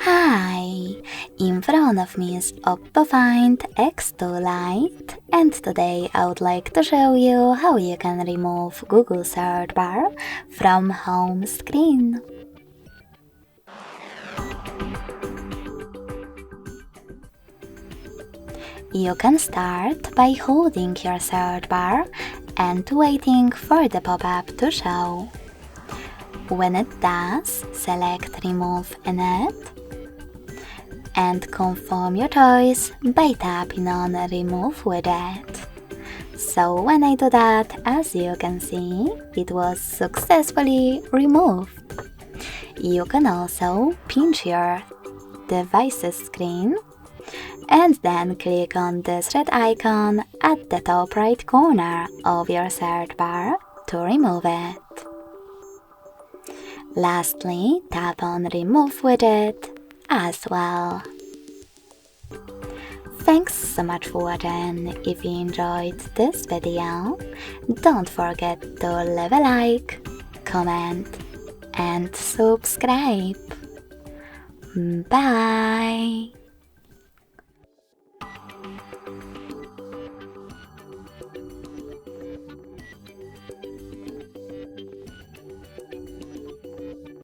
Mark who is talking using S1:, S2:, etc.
S1: Hi! In front of me is OPPO Find X2 Lite, and today I would like to show you how you can remove Google search bar from home screen. You can start by holding your search bar and waiting for the pop-up to show. When it does, select Remove an ad and confirm your choice by tapping on Remove Widget. So when I do that, as you can see, it was successfully removed. You can also pinch your device's screen and then click on this red icon at the top right corner of your search bar to remove it. Lastly, tap on Remove Widget as well. Thanks so much for watching. If you enjoyed this video, don't forget to leave a like, comment and subscribe. Bye!